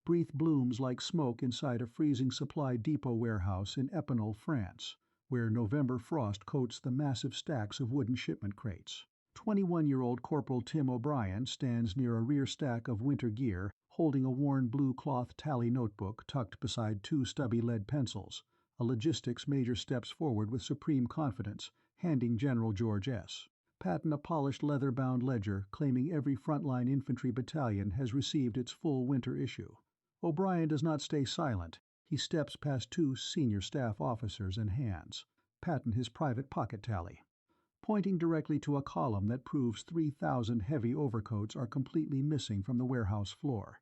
breathed blooms like smoke inside a freezing supply depot warehouse in Epinal, France, where November frost coats the massive stacks of wooden shipment crates. 21-year-old Corporal Tim O'Brien stands near a rear stack of winter gear, holding a worn blue cloth tally notebook tucked beside two stubby lead pencils. A logistics major steps forward with supreme confidence, handing General George S. Patton a polished leather-bound ledger claiming every frontline infantry battalion has received its full winter issue. O'Brien does not stay silent. He steps past two senior staff officers and hands Patton his private pocket tally, pointing directly to a column that proves 3,000 heavy overcoats are completely missing from the warehouse floor.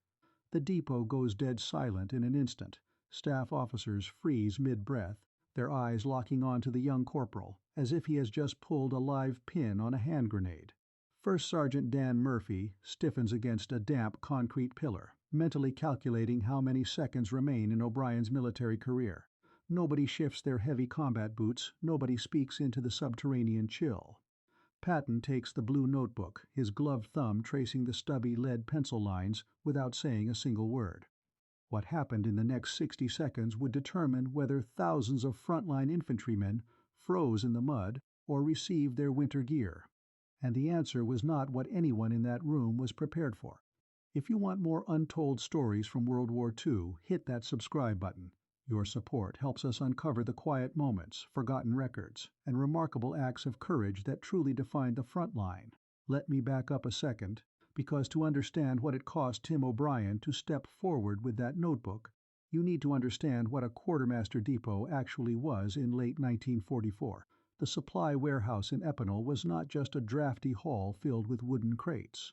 The depot goes dead silent in an instant. Staff officers freeze mid-breath, their eyes locking on to the young corporal, as if he has just pulled a live pin on a hand grenade. First Sergeant Dan Murphy stiffens against a damp concrete pillar, mentally calculating how many seconds remain in O'Brien's military career. Nobody shifts their heavy combat boots, nobody speaks into the subterranean chill. Patton takes the blue notebook, his gloved thumb tracing the stubby lead pencil lines without saying a single word. What happened in the next 60 seconds would determine whether thousands of frontline infantrymen froze in the mud or received their winter gear. And the answer was not what anyone in that room was prepared for. If you want more untold stories from World War II, hit that subscribe button. Your support helps us uncover the quiet moments, forgotten records, and remarkable acts of courage that truly defined the front line. Let me back up a second, because to understand what it cost Tim O'Brien to step forward with that notebook, you need to understand what a quartermaster depot actually was in late 1944. The supply warehouse in Epinal was not just a drafty hall filled with wooden crates.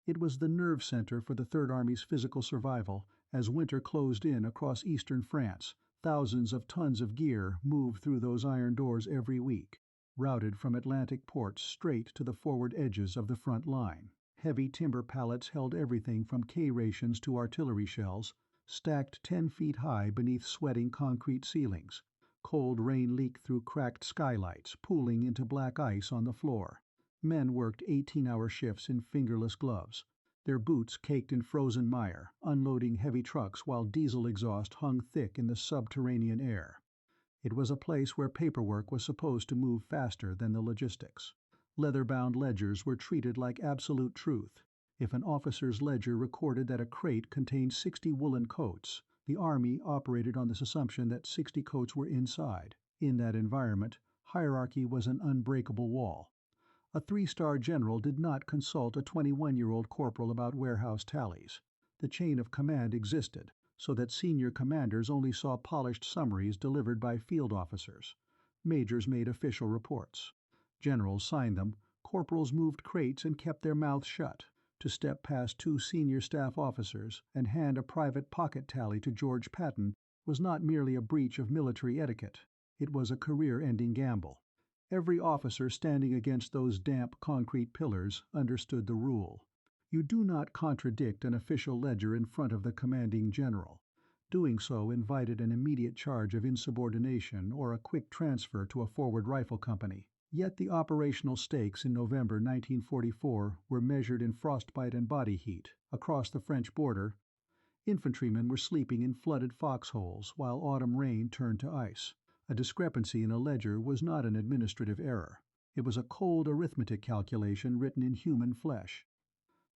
It was the nerve center for the Third Army's physical survival. As winter closed in across eastern France, thousands of tons of gear moved through those iron doors every week, routed from Atlantic ports straight to the forward edges of the front line. Heavy timber pallets held everything from K-rations to artillery shells, stacked 10 feet high beneath sweating concrete ceilings. Cold rain leaked through cracked skylights, pooling into black ice on the floor. Men worked 18-hour shifts in fingerless gloves, their boots caked in frozen mire, unloading heavy trucks while diesel exhaust hung thick in the subterranean air. It was a place where paperwork was supposed to move faster than the logistics. Leather-bound ledgers were treated like absolute truth. If an officer's ledger recorded that a crate contained 60 woolen coats, the Army operated on this assumption that 60 coats were inside. In that environment, hierarchy was an unbreakable wall. A 3-star general did not consult a 21-year-old corporal about warehouse tallies. The chain of command existed, so that senior commanders only saw polished summaries delivered by field officers. Majors made official reports. Generals signed them, corporals moved crates and kept their mouths shut. To step past two senior staff officers and hand a private pocket tally to George Patton was not merely a breach of military etiquette, it was a career-ending gamble. Every officer standing against those damp concrete pillars understood the rule. You do not contradict an official ledger in front of the commanding general. Doing so invited an immediate charge of insubordination or a quick transfer to a forward rifle company. Yet the operational stakes in November 1944 were measured in frostbite and body heat. Across the French border, infantrymen were sleeping in flooded foxholes while autumn rain turned to ice. A discrepancy in a ledger was not an administrative error. It was a cold arithmetic calculation written in human flesh.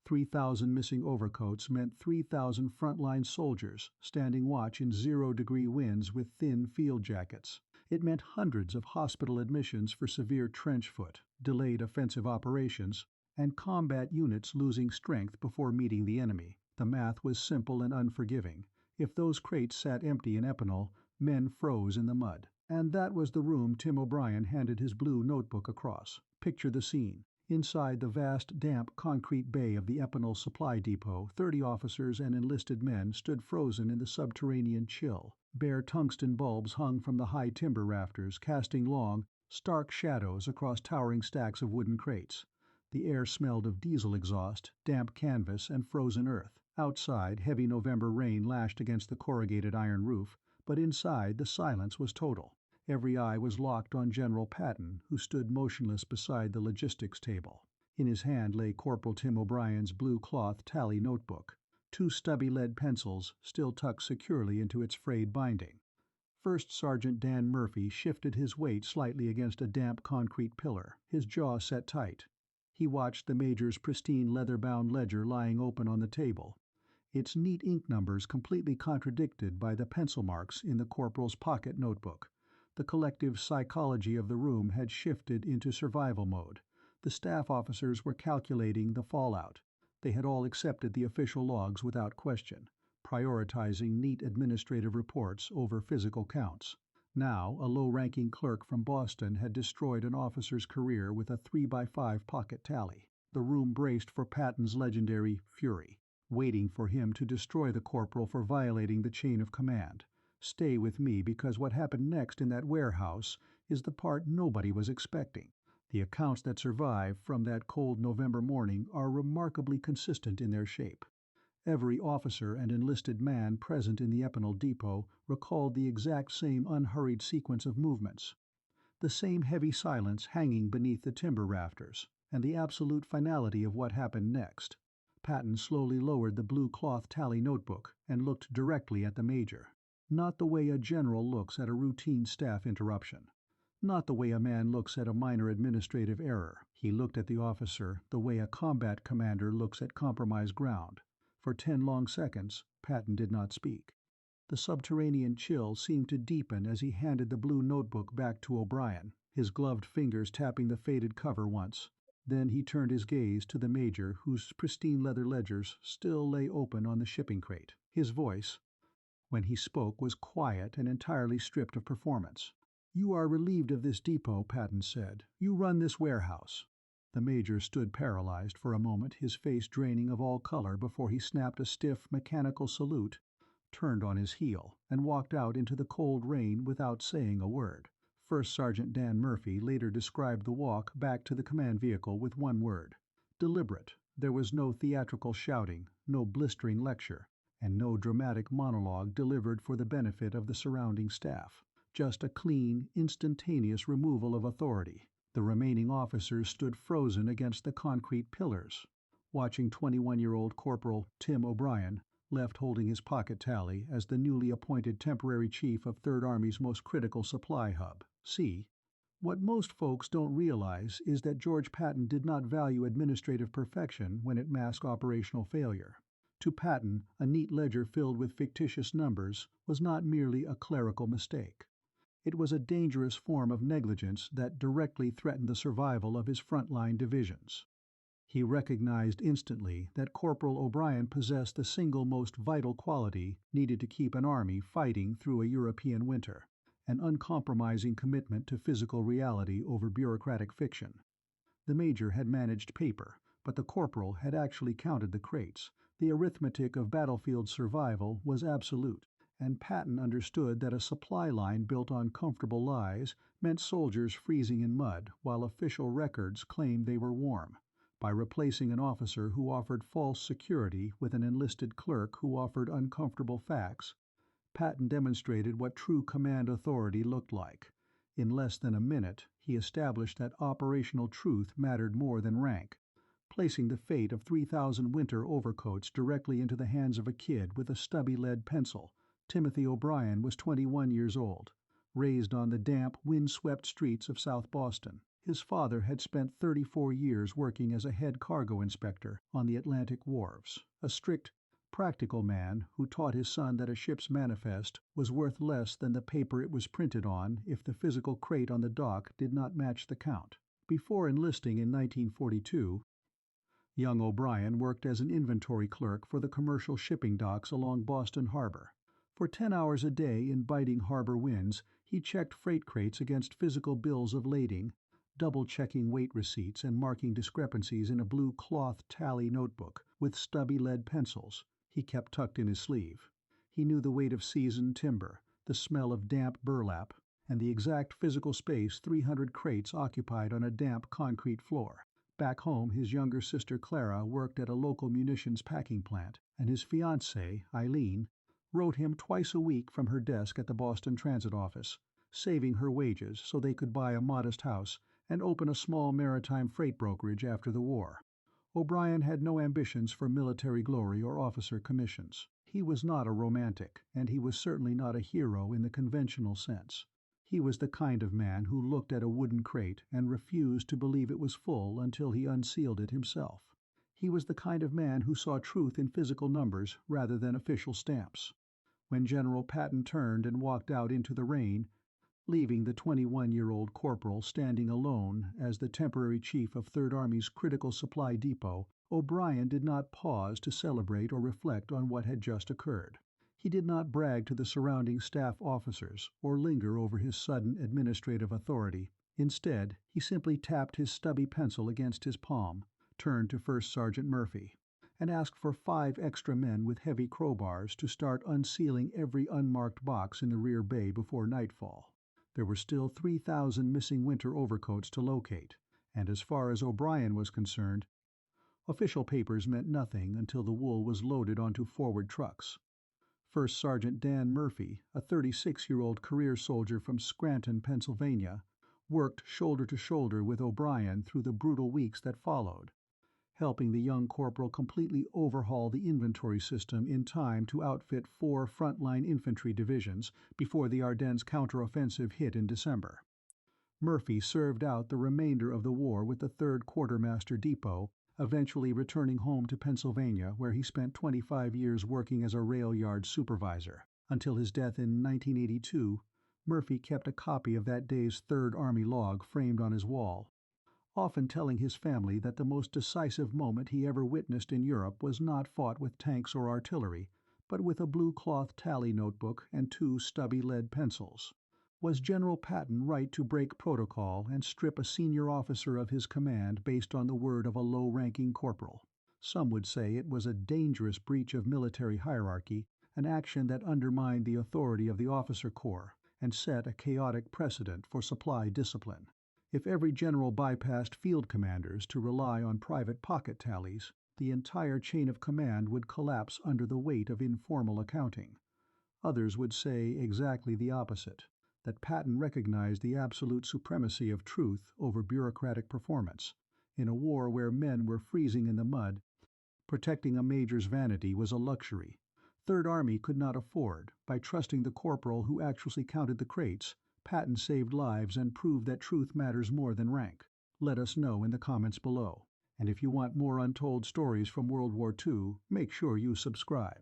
3,000 missing overcoats meant 3,000 frontline soldiers standing watch in 0-degree winds with thin field jackets. It meant hundreds of hospital admissions for severe trench foot, delayed offensive operations, and combat units losing strength before meeting the enemy. The math was simple and unforgiving. If those crates sat empty in Epinal, men froze in the mud. And that was the room Tim O'Brien handed his blue notebook across. Picture the scene. Inside the vast, damp concrete bay of the Epinal Supply Depot, 30 officers and enlisted men stood frozen in the subterranean chill. Bare tungsten bulbs hung from the high timber rafters, casting long, stark shadows across towering stacks of wooden crates. The air smelled of diesel exhaust, damp canvas, and frozen earth. Outside, heavy November rain lashed against the corrugated iron roof, but inside the silence was total. Every eye was locked on General Patton, who stood motionless beside the logistics table. In his hand lay Corporal Tim O'Brien's blue cloth tally notebook. two stubby lead pencils still tucked securely into its frayed binding. First Sergeant Dan Murphy shifted his weight slightly against a damp concrete pillar, his jaw set tight. He watched the Major's pristine leather-bound ledger lying open on the table, its neat ink numbers completely contradicted by the pencil marks in the Corporal's pocket notebook. The collective psychology of the room had shifted into survival mode. The staff officers were calculating the fallout. They had all accepted the official logs without question, prioritizing neat administrative reports over physical counts. Now, a low-ranking clerk from Boston had destroyed an officer's career with a 3x5 pocket tally. The room braced for Patton's legendary fury, waiting for him to destroy the corporal for violating the chain of command. Stay with me, because what happened next in that warehouse is the part nobody was expecting. The accounts that survive from that cold November morning are remarkably consistent in their shape. Every officer and enlisted man present in the Epinal depot recalled the exact same unhurried sequence of movements, the same heavy silence hanging beneath the timber rafters, and the absolute finality of what happened next. Patton slowly lowered the blue cloth tally notebook and looked directly at the Major. Not the way a general looks at a routine staff interruption. Not the way a man looks at a minor administrative error. He looked at the officer the way a combat commander looks at compromised ground. For 10 long seconds, Patton did not speak. The subterranean chill seemed to deepen as he handed the blue notebook back to O'Brien, his gloved fingers tapping the faded cover once. Then he turned his gaze to the Major, whose pristine leather ledgers still lay open on the shipping crate. His voice, when he spoke, was quiet and entirely stripped of performance. "You are relieved of this depot," Patton said. "You run this warehouse." The Major stood paralyzed for a moment, his face draining of all color before he snapped a stiff, mechanical salute, turned on his heel, and walked out into the cold rain without saying a word. First Sergeant Dan Murphy later described the walk back to the command vehicle with one word: deliberate. There was no theatrical shouting, no blistering lecture, and no dramatic monologue delivered for the benefit of the surrounding staff. Just a clean, instantaneous removal of authority. The remaining officers stood frozen against the concrete pillars, watching 21-year-old Corporal Tim O'Brien, left holding his pocket tally as the newly appointed temporary chief of Third Army's most critical supply hub, see. What most folks don't realize is that George Patton did not value administrative perfection when it masked operational failure. To Patton, a neat ledger filled with fictitious numbers was not merely a clerical mistake. It was a dangerous form of negligence that directly threatened the survival of his frontline divisions. He recognized instantly that Corporal O'Brien possessed the single most vital quality needed to keep an army fighting through a European winter: an uncompromising commitment to physical reality over bureaucratic fiction. The Major had managed paper, but the Corporal had actually counted the crates. The arithmetic of battlefield survival was absolute, and Patton understood that a supply line built on comfortable lies meant soldiers freezing in mud while official records claimed they were warm. By replacing an officer who offered false security with an enlisted clerk who offered uncomfortable facts, Patton demonstrated what true command authority looked like. In less than a minute, he established that operational truth mattered more than rank, placing the fate of 3,000 winter overcoats directly into the hands of a kid with a stubby lead pencil. Timothy O'Brien was 21 years old, raised on the damp, wind-swept streets of South Boston. His father had spent 34 years working as a head cargo inspector on the Atlantic wharves, a strict, practical man who taught his son that a ship's manifest was worth less than the paper it was printed on if the physical crate on the dock did not match the count. Before enlisting in 1942, young O'Brien worked as an inventory clerk for the commercial shipping docks along Boston Harbor. For 10 hours a day in biting harbor winds, he checked freight crates against physical bills of lading, double-checking weight receipts and marking discrepancies in a blue cloth tally notebook with stubby lead pencils he kept tucked in his sleeve. He knew the weight of seasoned timber, the smell of damp burlap, and the exact physical space 300 crates occupied on a damp concrete floor. Back home, his younger sister Clara worked at a local munitions packing plant, and his fiancée, Eileen, wrote him twice a week from her desk at the Boston Transit office, saving her wages so they could buy a modest house and open a small maritime freight brokerage after the war. O'Brien had no ambitions for military glory or officer commissions. He was not a romantic, and he was certainly not a hero in the conventional sense. He was the kind of man who looked at a wooden crate and refused to believe it was full until he unsealed it himself. He was the kind of man who saw truth in physical numbers rather than official stamps. When General Patton turned and walked out into the rain, leaving the 21-year-old corporal standing alone as the temporary chief of Third Army's critical supply depot, O'Brien did not pause to celebrate or reflect on what had just occurred. He did not brag to the surrounding staff officers or linger over his sudden administrative authority. Instead, he simply tapped his stubby pencil against his palm, turned to First Sergeant Murphy, and asked for 5 extra men with heavy crowbars to start unsealing every unmarked box in the rear bay before nightfall. There were still 3,000 missing winter overcoats to locate, and as far as O'Brien was concerned, official papers meant nothing until the wool was loaded onto forward trucks. First Sergeant Dan Murphy, a 36-year-old career soldier from Scranton, Pennsylvania, worked shoulder to shoulder with O'Brien through the brutal weeks that followed, helping the young corporal completely overhaul the inventory system in time to outfit 4 frontline infantry divisions before the Ardennes counteroffensive hit in December. Murphy served out the remainder of the war with the 3rd Quartermaster Depot, eventually returning home to Pennsylvania, where he spent 25 years working as a rail yard supervisor. Until his death in 1982, Murphy kept a copy of that day's 3rd Army log framed on his wall, often telling his family that the most decisive moment he ever witnessed in Europe was not fought with tanks or artillery, but with a blue cloth tally notebook and 2 stubby lead pencils. Was General Patton right to break protocol and strip a senior officer of his command based on the word of a low-ranking corporal? Some would say it was a dangerous breach of military hierarchy, an action that undermined the authority of the officer corps and set a chaotic precedent for supply discipline. If every general bypassed field commanders to rely on private pocket tallies, the entire chain of command would collapse under the weight of informal accounting. Others would say exactly the opposite, that Patton recognized the absolute supremacy of truth over bureaucratic performance. In a war where men were freezing in the mud, protecting a major's vanity was a luxury. Third Army could not afford, by trusting the corporal who actually counted the crates. Patton saved lives and proved that truth matters more than rank. Let us know in the comments below. And if you want more untold stories from World War II, make sure you subscribe.